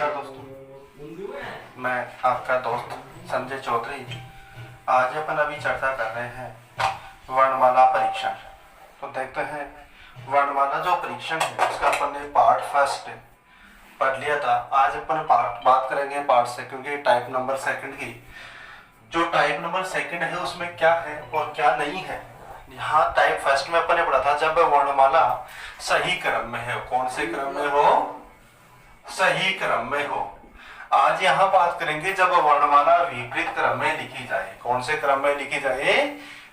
नमस्कार दोस्तों, मैं आपका दोस्त संजय चौधरी। आज अपन अभी चर्चा कर रहे हैं वर्णमाला परीक्षण। तो देखते हैं वर्णमाला जो परीक्षण है उसका अपन ने पार्ट फर्स्ट पढ़ लिया था। आज अपन बात करेंगे पार्ट सेकंड की, टाइप नंबर सेकंड की। जो टाइप नंबर सेकंड है उसमें क्या है और क्या नहीं है। यहाँ टाइप फर्स्ट में अपन ने पढ़ा था जब वर्णमाला सही क्रम में है। कौन से क्रम में हो? सही क्रम में हो। आज यहाँ बात करेंगे जब वर्णमाला विपरीत क्रम में लिखी जाए। कौन से क्रम में लिखी जाए?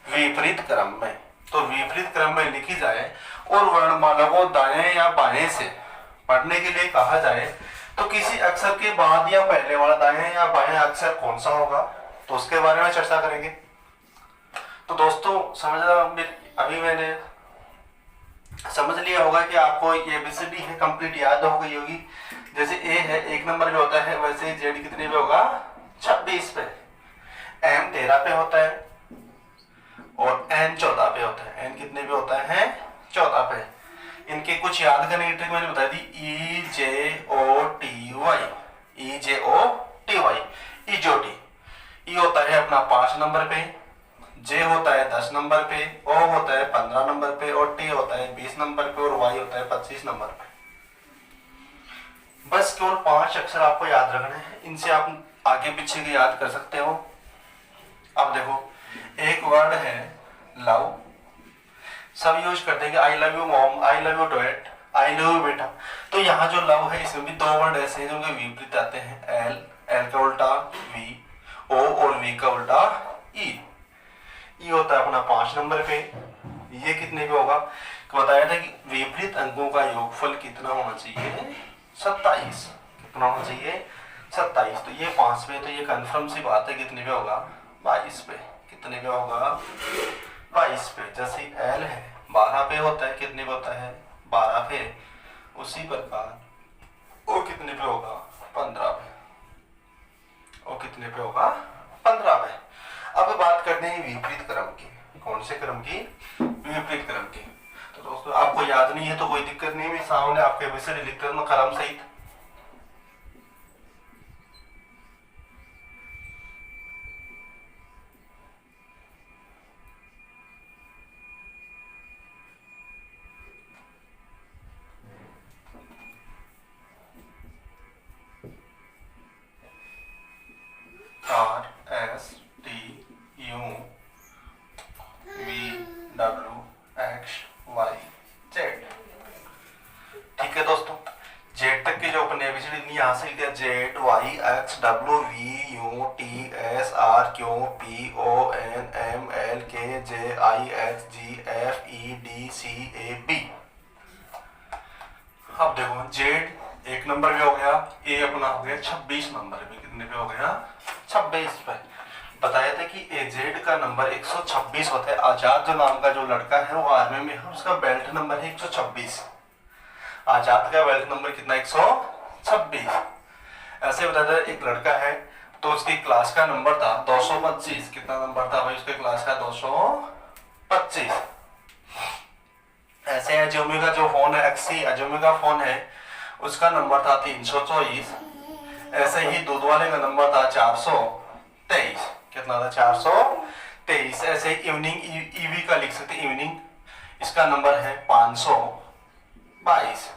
विपरीत क्रम में। तो विपरीत क्रम में लिखी जाए और वर्णमाला को दाएं या बाएं से पढ़ने के लिए कहा जाए तो किसी अक्षर के बाद या पहले वाला दाएं या बाएं अक्षर कौन सा होगा, तो उसके बारे में चर्चा करेंगे। तो दोस्तों अभी मैंने समझ लिया होगा कि आपको ये एबीसीडी है कंप्लीट याद हो गई होगी। जैसे ए है 1 नंबर पे होता है, वैसे जेड कितने पे होगा? 26 पे। एम 13 पे होता है और एन 14 पे होता है। एन कितने पे होता है? 14 पे। इनके कुछ याद करने की ट्रिक मैंने बता दी। ई जे ओ टी वाई, ई जे ओ टी वाई, इजोटी। ई होता है अपना 5 नंबर पे, जे होता है 10 नंबर पे, ओ होता है 15 नंबर पे और टी होता है 20 नंबर पे और वाई होता है 25 नंबर पे। बस केवल 5 अक्षर आपको याद रखने हैं। इनसे आप आगे पीछे के याद कर सकते हो। अब देखो, एक वर्ड है लव। सब यूज करते हैं कि I love you mom, I love you dad, I love you बेटा। तो यहाँ जो लव है इसमें भी 2 वर्ड ऐसे हैं जो विपरीत आते हैं। एल, एल का उल्टा वी, ओ और वी का उल्टा ई। ये होता है अपना 5 नंबर पे। ये कितने पे होगा? तो बताया था कि विपरीत अंकों का योगफल कितना होना चाहिए? 27। कितना होना चाहिए? 27। तो ये 5 पे, तो ये कंफर्म सी बात है। कितने पे होगा? 22 पे। कितने पे होगा? 22 पे। जैसे एल है 12 पे होता है, कितने पे होता है? 12 पे। उसी प्रकार ओ कितने पे होगा? 15 पे। ओ कितने पे होगा? 15 पे। अब बात करते हैं विपरीत क्रम की। कौन से क्रम की? विपरीत क्रम की। तो दोस्तों आपको याद नहीं है तो कोई दिक्कत नहीं, मैं सामने आपके विषय लिख दूंगा कलम सहित। R S T U V W X Y Z। ठीक है दोस्तों, जेड तक की जो अपने एबीसीडी यहाँ से लिखा Z Y X W V U T S R Q P O N M L K J I X G F E D C A B. अब देखो, जेड 1 नंबर पे हो गया, ए अपना हो गया 26 नंबर पे। कितने पे हो गया? 26 पे। बताया था कि एजेड का नंबर 126 होता है। आजाद जो नाम का जो लड़का है वो आर्मी में है, उसका बेल्ट नंबर है 126। आजाद का बेल्ट नंबर कितना? 126। ऐसे बताया था एक लड़का है तो उसकी क्लास का नंबर था 225। कितना नंबर था भाई उसके क्लास का? 225। ऐसे अजूमी का जो फोन है, एक्सी अजूमी का फोन है, उसका नंबर था 324। ऐसे ही दूध वाले का नंबर था 423। कितना था? 423। ऐसे इवनिंग ईवी का लिख सकते, इवनिंग, इसका नंबर है 522।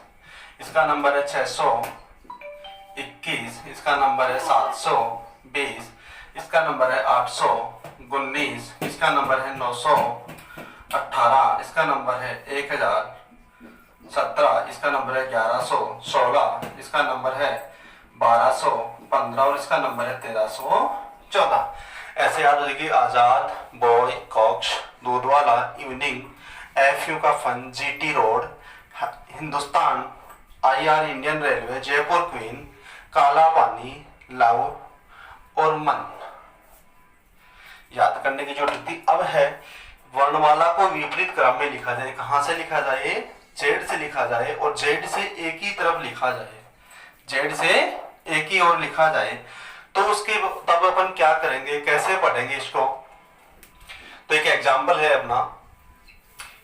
इसका नंबर है 621। इसका नंबर है 720। इसका नंबर है 819। इसका नंबर है 918। इसका नंबर है 1017। इसका नंबर है 1116। इसका नंबर है 1215 और इसका नंबर है 1314। ऐसे याद हो देखिए, आजाद, बॉय, कॉक्स, दूधवाला, इवनिंग, एफयू का fun, GT road, Hindustan, IR Indian railway, Jaipur queen, Kala Pani, love और मन। याद करने की जरूरत थी। अब है वर्णमाला को विपरीत क्रम में लिखा जाए। कहां से लिखा जाए? जेड से लिखा जाए और जेड से एक ही तरफ लिखा जाए। जेड से एक ही ओर लिखा जाए तो उसके तब अपन क्या करेंगे, कैसे पढ़ेंगे इसको? तो एक एग्जाम्पल है अपना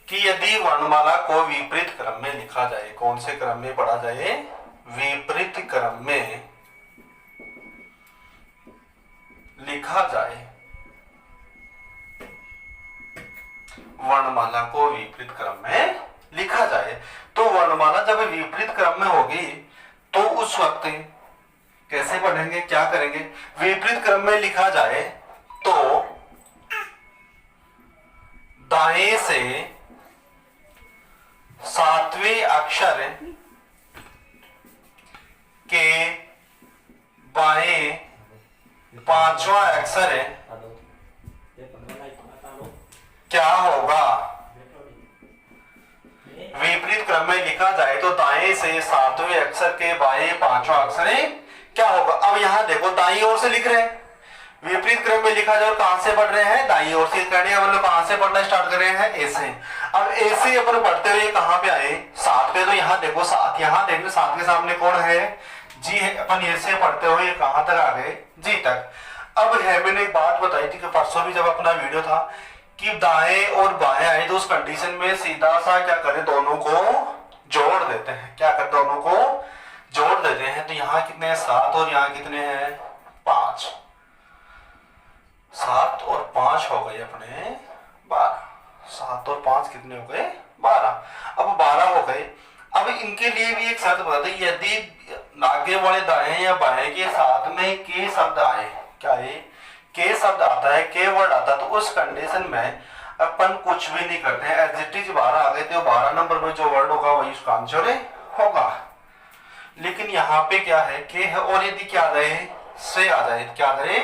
कि यदि वर्णमाला को विपरीत क्रम में लिखा जाए। कौन से क्रम में पढ़ा जाए? विपरीत क्रम में उस वक्त कैसे पढ़ेंगे, क्या करेंगे, विपरीत क्रम में लिखा जाए तो दाएं से सातवें अक्षर के बाएं पांचवा अक्षर क्या होगा। विपरीत क्रम में लिखा जाए तो दाएं से सातवें अक्षर के बाएं पांचवा अक्षर क्या होगा। अब यहां देखो दाईं ओर से लिख रहे हैं, विपरीत क्रम में लिखा जाए और कहां से पढ़ रहे हैं, दाईं ओर से करने का मतलब कहां से पढ़ना स्टार्ट कर रहे हैं, ए से। अब ए से अपन पढ़ते हुए कहां पे आए, 7 पे। तो यहां देखो 7, यहां देखो 7 के सामने कौन है, जी है। अपन ए से पढ़ते हुए कहां तक आ गए, जी तक। अब है, मैंने एक बात बताई थी कि परसों भी जब अपना वीडियो था कि दाएं और बाएं आए तो उस कंडीशन में सीधा सा क्या करें, दोनों को जोड़ देते हैं। क्या कर, दोनों को जोड़ देते हैं। तो यहाँ कितने हैं, 7 और यहाँ कितने हैं, 5। 7 और 5 हो गए अपने 12। 7 और 5 कितने हो गए, 12। अब 12 हो गए। अब इनके लिए भी एक शर्त बता दें, यदि आगे वाले दाएं या बाएं के साथ में के शब्द आए, क्या है, के शब्द आता है, के वर्ड आता है, तो उस कंडीशन में अपन कुछ भी नहीं करते हैं। एडजेक्टिव 12 आ गए तो 12 नंबर में जो वर्ड होगा वही उसका आंसर होगा। लेकिन यहाँ पे क्या है, के है, और यदि क्या आ जाए, से आ जाए, क्या आ जाए,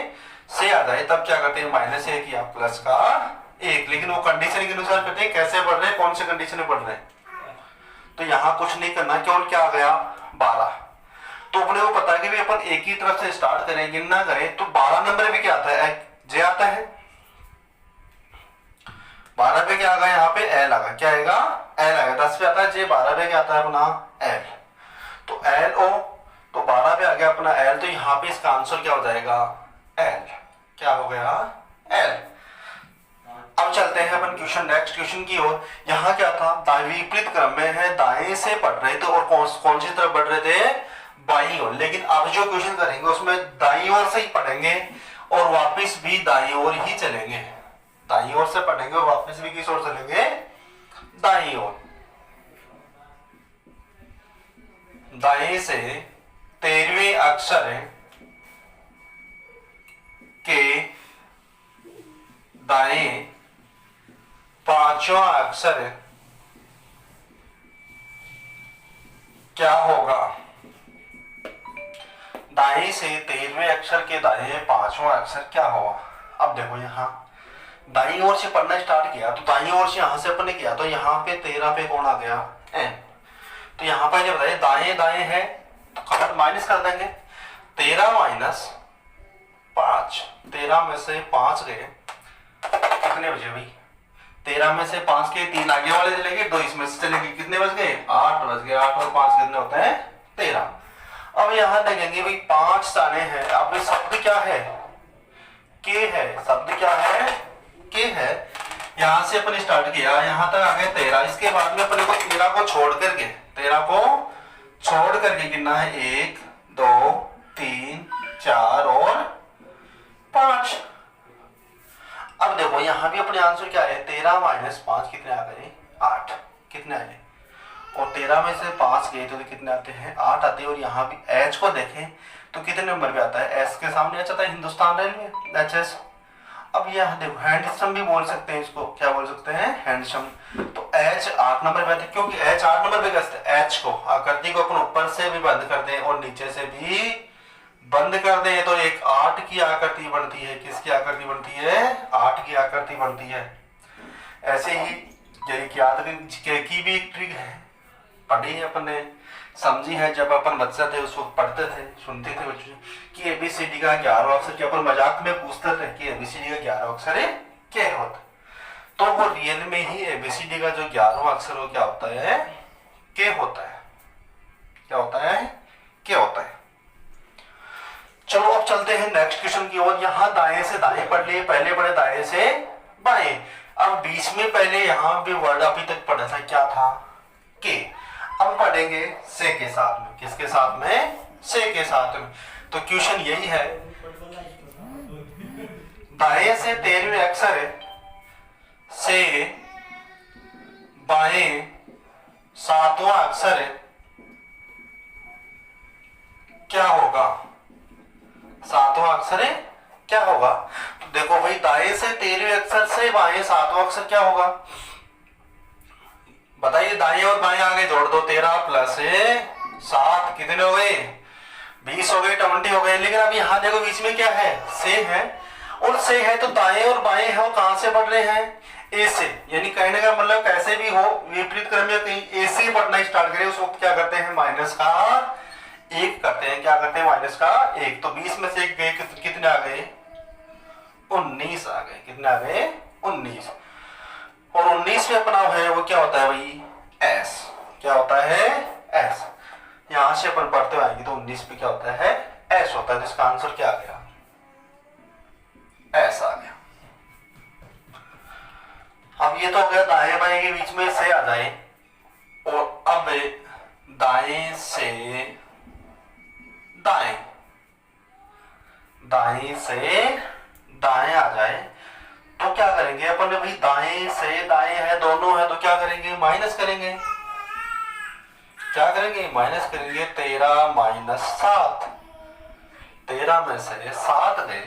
से आ जाए, तब क्या करते हैं, -1 या प्लस का 1। लेकिन वो कंडीशन के अनुसार करते हैं, कैसे पढ़ रहे हैं, कौन से कंडीशन में पढ़ रहे हैं। तो यहाँ कुछ नहीं करना, केवल क्या आ गया, 12। तो अपने को पता है कि भी अपन एक ही तरफ से स्टार्ट करें, गिनना करें, तो 12 नंबर पे क्या आता है, जे आता है। 12 पे क्या आ गया, यहाँ पे एल आ गया, क्या आएगा, एल आएगा। 10 पे आता है जे, 12 पे क्या आता है अपना एल, तो एल ओ। तो 12 पे आ गया अपना एल, तो यहाँ पे इसका आंसर क्या हो जाएगा, एल। क्या हो गया, एल। अब चलते हैं अपन क्वेश्चन, नेक्स्ट क्वेश्चन की ओर। यहाँ क्या था, विपरीत क्रम में है, दाएं से पढ़ रहे थे और कौन सी तरफ पढ़ रहे थे, बाईं ओर। लेकिन अब जो क्वेश्चन करेंगे उसमें दाईं ओर से ही पढ़ेंगे और वापस भी दाईं ओर ही चलेंगे। दाईं ओर से पढ़ेंगे और वापस भी किस ओर चलेंगे, दाईं ओर। दाएं से 13वें अक्षर के दाएं पांचवा अक्षर क्या होगा। दाएं से 13वें अक्षर के दाएं पांचवा अक्षर क्या होगा। अब देखो यहाँ दाईं ओर से पढ़ना स्टार्ट किया, तो दाईं ओर से यहां से अपन ने किया, तो यहाँ पे 13 पे कौन आ गया, एन। तो यहाँ पर बताइए दाएं दाएं है तो करंट माइनस कर देंगे, 13 माइनस 5। 13 में से 5 गए, कितने बचे भाई, 13 में से 5 के 3 आगे वाले चलेंगे, 2 इसमें से चलेंगे, कितने बच गए, 8 बच गए। 8 और 5 कितने होते हैं, 13। अब यहां देखेंगे भाई 5 दाने हैं। अब शब्द क्या है, के है, शब्द क्या है, के है। यहां से अपन स्टार्ट किया, यहां तक आ गए 13। इसके बाद में अपने को 13 को छोड़ करके, 13 को छोड़ करके गिनना है, 1 2 3 4 और 5। अब देखो यहां भी अपने आंसर क्या है, 13 माइनस 5 कितने आ गए, 8। कितने आए, और 13 में से 5 गए तो कितने आते हैं, 8 आते हैं। और यहाँ भी एच को देखें तो कितने नंबर पे आता है, एस के सामने एच आता है, हिंदुस्तान रेलवे, एच एस। अब यहाँ देखो हैंडसम भी बोल सकते हैं इसको, क्या बोल सकते हैं, हैंडसम। तो एच 8 नंबर पे आता है, क्योंकि एच 8 नंबर पे कैसे, एच को आकृति को अपन ऊपर से भी बंद कर दें और नीचे से भी बंद कर दें तो एक 8 की आकृति बनती है। किसकी आकृति बनती है, 8 की आकृति बनती है। ऐसे ही याद की भी एक ट्रिक है, पढ़ी है अपन ने, समझी है। जब अपन बच्चे थे उस वक्त पढ़ते थे, सुनते थे बच्चों कि एबीसीडी का 11वां अक्षर, क्या अपन मजाक में पूछते थे कि एबीसीडी का 11वां अक्षर है क्या होता है, तो वो रियल में ही एबीसीडी का जो 11वां अक्षर वो क्या होता है, के होता है। क्या होता है, के होता है। चलो अब चलते हैं नेक्स्ट क्वेश्चन की ओर। यहाँ दाएं से दाएं पढ़ लिए, पहले पढ़े दाएं से बाएं। अब बीच में पहले यहाँ भी वर्ड अभी तक पढ़ा था, क्या था, के। अब पढ़ेंगे से के साथ में, किसके साथ में, से के साथ में। तो क्वेश्चन यही है, दाएं से 13वें अक्षर से बाएं 7वां अक्षर सातवां अक्षर है क्या होगा। तो देखो भाई दाएं से 13वें अक्षर से बाएं सातवां अक्षर क्या होगा बताइए। दाएं और बाएं आगे जोड़ दो, 13 प्लस 7 कितने हो गए 20 हो गए, 20 हो गए। लेकिन अब यहाँ देखो बीच में क्या है से है, और से है तो दाएं और बाएं है वो कहां से बढ़ रहे हैं ए से, यानी कहने का मतलब कैसे भी हो विपरीत क्रम में कहीं ए से बढ़ना स्टार्ट करें उस वक्त क्या करते हैं माइनस का 1 करते हैं। क्या करते हैं माइनस का 1। तो 20 में से 1 गए कितने आ गए 19 आ गए। कितने आ गए 19। और 19 में अपना है वो क्या होता है भाई एस। क्या होता है एस। यहां से अपन पढ़ते आएंगे तो 19 पे क्या होता है एस होता है। तो इसका आंसर क्या आ गया एस आ गया। अब ये तो हो गया दाएं बाएं के बीच में से आ जाए, और अब दाएं से दाएं, दाएं से दाएं आ जाए तो क्या करेंगे अपन ने भाई दाएं से दाएं है दोनों है तो क्या करेंगे माइनस करेंगे। क्या करेंगे माइनस करेंगे। 13 माइनस 7, 13 में से 7 गए,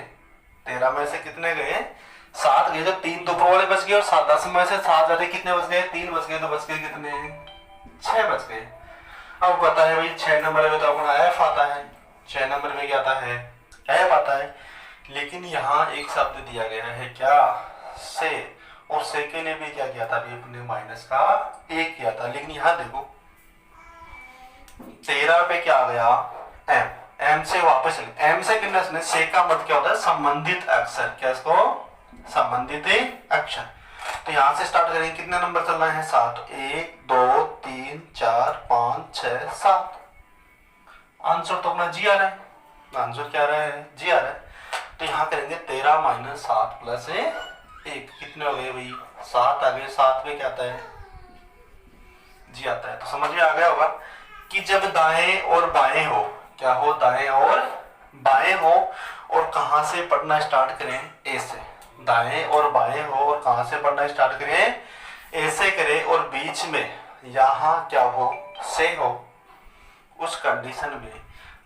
13 में से कितने गए 7 गए। तो 3 तो ऊपर वाले बच गए, और 10 में से 7 जाते कितने बच गए 3 बच गए। तो बच गए कितने 6 बच गए। अब बताए भाई 6 नंबर में तो अपना एफ आता है, 6 नंबर में क्या आता है एफ आता है। लेकिन यहाँ एक शब्द दिया गया है क्या से, और से के लिए भी क्या किया था अभी अपने माइनस का 1 किया था। लेकिन यहाँ देखो 13 पे क्या आ गया एम, एम से वापस एम से कितने से का मतलब क्या होता है संबंधित अक्षर। क्या इसको संबंधित अक्षर। तो यहां से स्टार्ट करेंगे कितने नंबर चलना है 7। 1 2 3 4 5 6 7। आंसर तो अपना जी आ रहा है। आंसर क्या आ रहा है जी आ रहा है। तो यहाँ करेंगे 13 माइनस 7 प्लस 1 कितने हो गए भाई 7 आ गए। 7 में क्या आता है जी आता है। तो समझ में आ गया होगा कि जब दाएं और बाएं हो, क्या हो दाएं और बाएं हो, और कहां से पढ़ना स्टार्ट करें ए से। दाएं और बाएं हो और कहां से पढ़ना स्टार्ट करें ए से करें, और बीच में यहां क्या हो से हो, उस कंडीशन में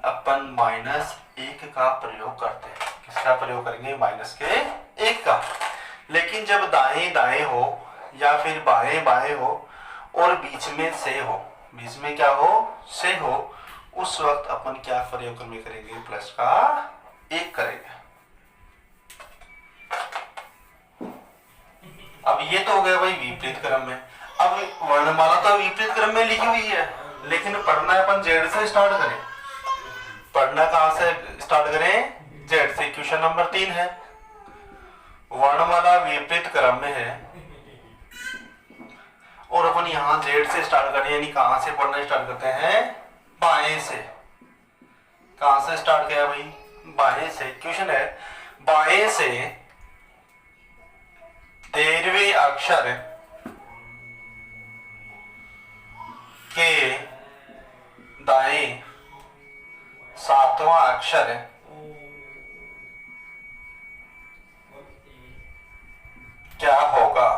अपन -1 का प्रयोग करते हैं। किसका प्रयोग करेंगे माइनस के 1 का। लेकिन जब दाएं दाएं हो या फिर बाएं बाएं हो और बीच में से हो, बीच में क्या हो से हो, उस वक्त अपन क्या प्रयोग करेंगे प्लस का 1 करेंगे। अब ये तो हो गया भाई विपरीत क्रम में। अब वर्णमाला तो विपरीत क्रम में लिखी हुई है, लेकिन पढ़ना अपन जेड से स्टार्ट करें। पढ़ना कहां से स्टार्ट करें जेड से। क्वेश्चन नंबर 3 है वर्णमाला विपरीत क्रम में है, और अपन यहां जेड से स्टार्ट करें, यानी कहां से पढ़ना स्टार्ट करते हैं बाएं से। कहां से स्टार्ट किया भाई बाएं से। क्वेश्चन है बाएं से 13वें अक्षर के दाएं 7वां अक्षर क्या होगा।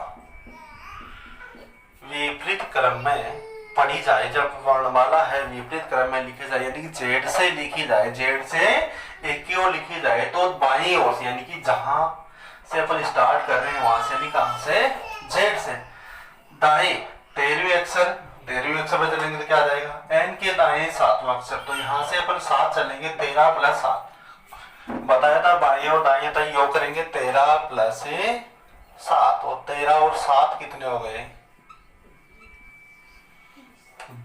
विपरीत क्रम में पढ़ी जाए, जब वर्णमाला है विपरीत क्रम में लिखी जाए, यानी कि जेड से लिखी जाए, जेड से एक की ओर लिखी जाए, तो बाईं ओर से, यानी कि जहां से अपन स्टार्ट कर रहे हैं वहां से, यानी कहां से जेड से दाएं 13वें अक्षर, 13वें अक्षर में चलेंगे तो क्या आ जाएगा एन के दाएं 7वां अक्षर। तो यहां से अपन 7 चलेंगे 13 प्लस 7 बताया था बाएं और दाएं, तो योग करेंगे 13 प्लस 7, और 13 और 7 कितने हो गए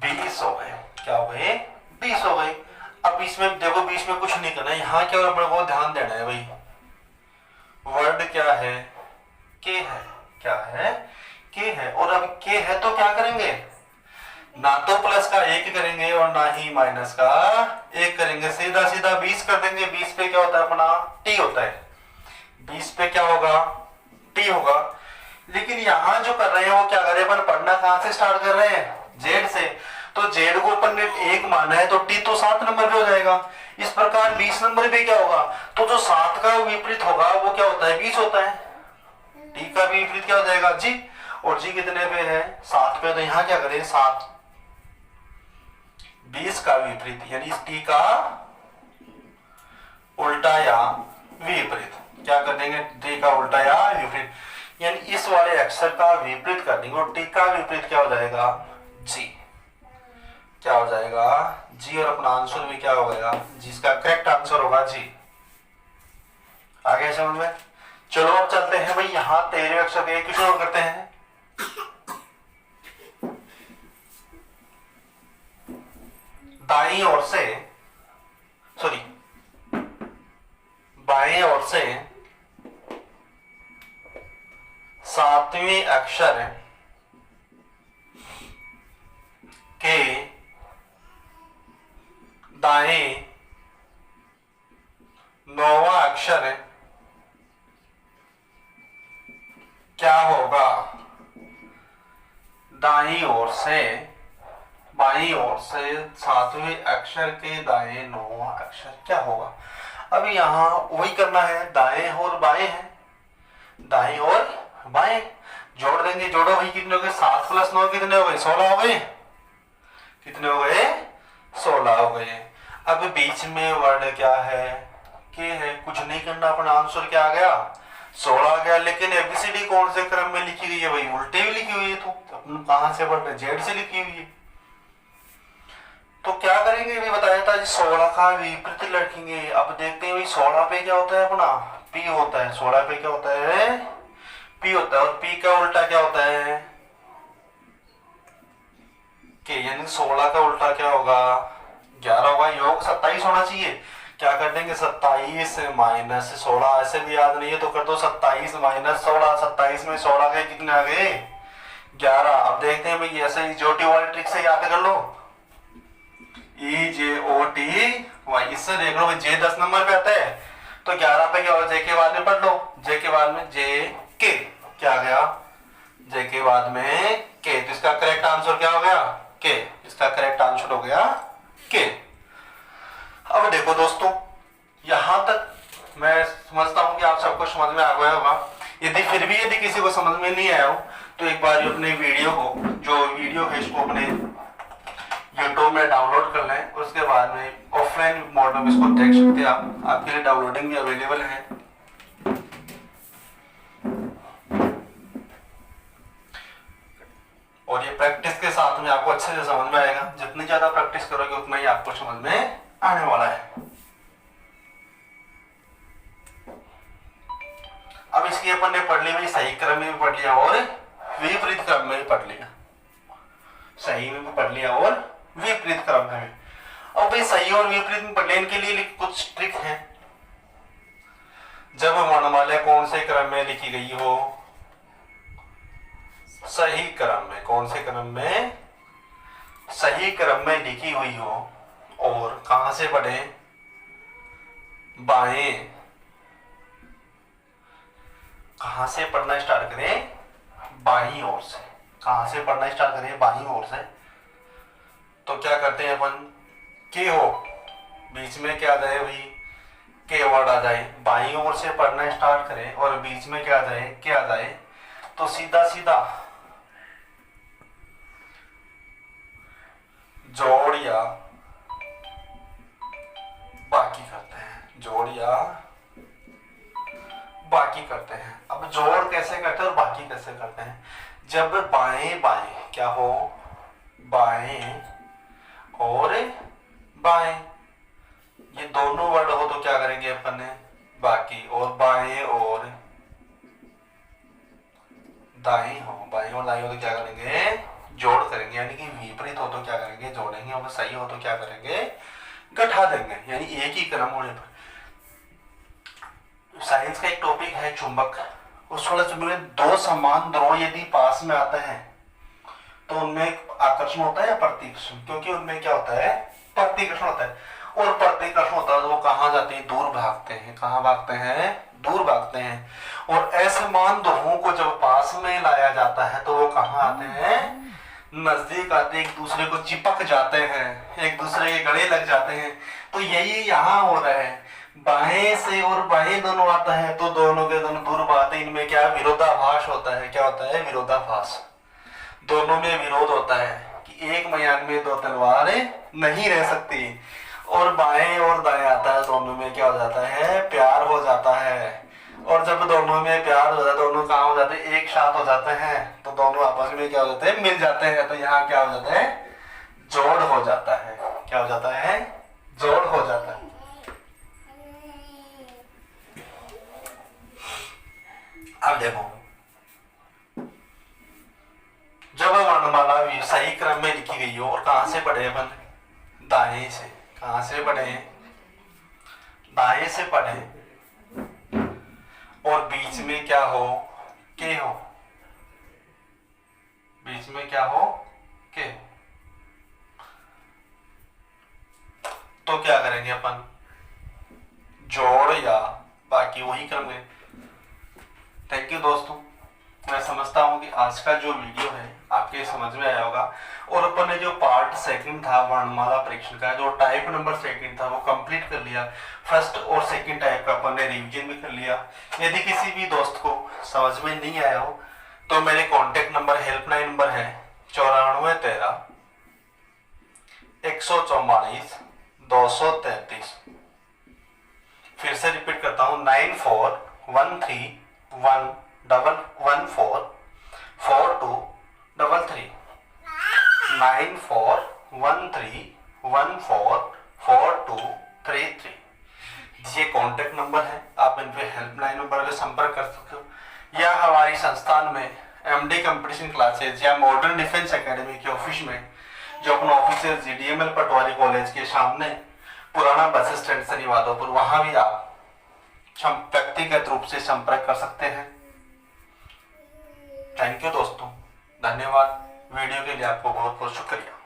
20 हो गए। क्या हो गए 20 हो गए। अब इसमें देखो बीच में कुछ नहीं करना है, यहाँ क्या अपने को ध्यान देना है भाई। वर्ड क्या है के है, क्या है के है, और अब के है तो क्या करेंगे ना तो प्लस का 1 करेंगे और ना ही माइनस का 1 करेंगे, सीधा सीधा 20 कर देंगे। 20 पे क्या होता है अपना टी होता है, 20 पे क्या होगा टी होगा। लेकिन यहां जो कर रहे हैं वो क्या कर रहे हैं अपन पढ़ना कहां से स्टार्ट कर रहे हैं जेड से। तो जेड को अपन ने 1 माना है तो टी तो 7 नंबर पे हो जाएगा। इस प्रकार 20 नंबर पे क्या होगा, तो जो 7 का विपरीत होगा वो क्या होता है 20 होता है। टी का विपरीत क्या हो जाएगा जी, और जी कितने पे है 7 पे। तो यहां क्या करें 7 20 का विपरीत, यानी इस टी का उल्टा या विपरीत। क्या कर देंगे, टी का उल्टा या विपरीत, यानी इस वाले अक्षर का विपरीत कर देंगे और टी का विपरीत क्या हो जाएगा, जी। क्या हो जाएगा, जी। और अपना आंसर भी क्या हो जाएगा, जिसका करेक्ट आंसर होगा जी। आगे समझ में। चलो अब चलते हैं भाई, यहां 13वें अक्षर के क्वेश्चन और करते हैं। दाईं ओर से, सॉरी बाएं ओर से 7वें अक्षर के दाएं 9वां अक्षर क्या होगा। दाईं ओर से बाईं ओर से 7वें अक्षर के दाएं 9वां अक्षर क्या होगा। अब यहाँ वही करना है, दाएं और बाएं है, दाएं और बाएं जोड़ देंगे। जोड़ो भाई, कितने हो गए, 7 + 9 कितने हो गए, 16 हो गए। कितने हो गए, 16 हो गए। अब बीच में वर्ण क्या है, के है, कुछ नहीं करना, अपना आंसर क्या आ गया, 16 आ गया। लेकिन एबीसीडी कौन से क्रम में लिखी गई है भाई, उल्टे भी लिखी हुई है, तो अपन कहां से पढ़ रहे, जेड से लिखी हुई है। तो क्या करेंगे, अभी बताया था 16 का विपरीत लिखेंगे। अब देखते हैं भाई 16 पे क्या होता है, अपना पी होता है। 16 पे क्या होता है, पी होता है। और पी का उल्टा क्या होता है, के, यानी 16 का उल्टा क्या होगा, 11 होगा। योग 27 होना चाहिए। क्या कर देंगे, 27 - 16, ऐसे भी याद नहीं है तो कर दो 27 - 16। 27 में 16 के कितने आ गए, 11। अब देखते हैं भाई, ऐसे जोटी वाली ट्रिक से याद कर लो, EJOTY। इससे देख लो जे 10 नंबर पे आता है, तो 11 पे क्या होगा, जे के बाद में पढ़ लो, जे के बाद में जे के, क्या आ गया, जे के बाद में के। तो इसका करेक्ट आंसर क्या हो गया, के। इसका करेक्ट आंसर हो गया के। अब देखो दोस्तों, यहां तक मैं समझता हूं कि आप सबको समझ में आ गया होगा। यदि फिर भी यदि किसी को समझ में नहीं आया हो, तो एक बार अपने वीडियो को, जो वीडियो है इसको अपने यूट्यूब में डाउनलोड कर लें। उसके बाद में ऑफलाइन मोड में इसको देख सकते हैं आप, आपके लिए डाउनलोडिंग भी अवेलेबल है। और ये प्रैक्टिस के साथ में आपको अच्छे से समझ में आएगा। जितनी ज्यादा प्रैक्टिस करोगे उतना ही आपको समझ में आने वाला है। अब इसकी अपन ने पढ़ ली भाई, सही क्रम में भी पढ़ लिया और विपरीत क्रम में भी पढ़ लिया। सही में भी पढ़ लिया और विपरीत क्रम में भी। अब भाई सही और विपरीत में पढ़ने के लिए कुछ ट्रिक है। जब वर्णमाला कौन से क्रम में लिखी गई हो, सही क्रम में, कौन से क्रम में, सही क्रम में लिखी हुई हो, और कहां से पढ़े, बाएं, कहां से पढ़ना स्टार्ट करें, बाईं ओर से। कहां से पढ़ना स्टार्ट करें, बाईं ओर से। तो क्या करते हैं अपन, के हो, बीच में क्या आ जाए भाई, के वर्ड आ जाए, बाईं ओर से पढ़ना स्टार्ट करें और बीच में क्या आ जाए, के आ जाए, तो सीधा सीधा जोड़ या बाकी करते हैं, जोड़ या बाकी करते हैं। अब जोड़ कैसे करते हैं और बाकी कैसे करते हैं, जब बाएं बाएं क्या हो, बाएं और बाएं, ये दोनों वर्ड हो तो क्या करेंगे अपन ने, बाकी। और बाएं और दाएं हो, बाएं और दाएं हो तो क्या करेंगे, जोड़ करेंगे। यानी कि विपरीत हो तो क्या करेंगे, जोड़ेंगे। और सही हो तो क्या करेंगे, घटा देंगे। यानी एक ही क्रम होने पर। साइंस का एक टॉपिक है चुंबक। उस वाले चुंबक में दो समान ध्रुव यदि पास में आते हैं तो उनमें आकर्षण होता है या प्रतिकर्षण, क्योंकि उनमें क्या होता है, प्रतिकर्षण होता है। और प्रतिकर्षण होता है तो वो कहां जाते हैं, दूर भागते हैं। कहां भागते हैं, दूर भागते हैं। और असमान ध्रुवों को जब पास में लाया जाता है तो वो कहां आते हैं, नजदीक आते, एक दूसरे को चिपक जाते हैं, एक दूसरे के गले लग जाते हैं। तो यही यहाँ हो रहा है, बाएं से और बाएं दोनों आता है तो दोनों के दोनों दूर भागते हैं। इनमें क्या विरोधाभास होता है, क्या होता है, विरोधाभास। दोनों में विरोध होता है कि एक मैदान में दो तलवारें नहीं रह सकती। और बाएं और दाएं आता है, दोनों में क्या हो जाता है, प्यार हो जाता है। और जब दोनों में प्यार हो जाता है, दोनों काम हो जाते हैं, एक साथ हो जाते हैं, तो दोनों आपस में क्या हो जाते हैं, मिल जाते हैं। तो यहाँ क्या हो जाता है, जोड़ हो जाता है। क्या हो जाता है, जोड़ हो जाता है। अब देखो, जब वर्णमाला भी सही क्रम में लिखी गई हो, और कहां से पढ़े अपन, दाएं से। कहां से पढ़े, दाएं से पढ़े, और बीच में क्या हो, के हो, बीच में क्या हो, के। तो क्या करेंगे अपन, जोड़ या बाकी वही क्रम है। थैंक यू दोस्तों, मैं समझता हूँ कि आज का जो वीडियो है आपके समझ में आया होगा। और अपन ने जो पार्ट सेकंड था वर्णमाला परीक्षण का, जो टाइप नंबर सेकंड था, वो कंप्लीट कर लिया। फर्स्ट और सेकंड टाइप का अपन ने रिवीजन भी कर लिया। यदि किसी भी दोस्त को समझ में नहीं आया हो तो मेरे कॉन्टेक्ट नंबर, हेल्पलाइन नंबर है 9413 144 233। फिर से रिपीट करता हूँ, 941311144233, 9413144233। ये कॉन्टेक्ट नंबर है, आप इन पे हेल्पलाइन नंबर पे संपर्क कर सकते हो, या हमारी संस्थान में एमडी कंपटीशन क्लासेज या मॉडर्न डिफेंस एकेडमी के ऑफिस में, जो अपना ऑफिस है जीडीएमएल पटवारी कॉलेज के सामने पुराना बस स्टैंड शनि माधोपुर, वहां भी आप व्यक्तिगत रूप से संपर्क कर सकते हैं। थैंक यू दोस्तों, धन्यवाद। वीडियो के लिए आपको बहुत बहुत शुक्रिया।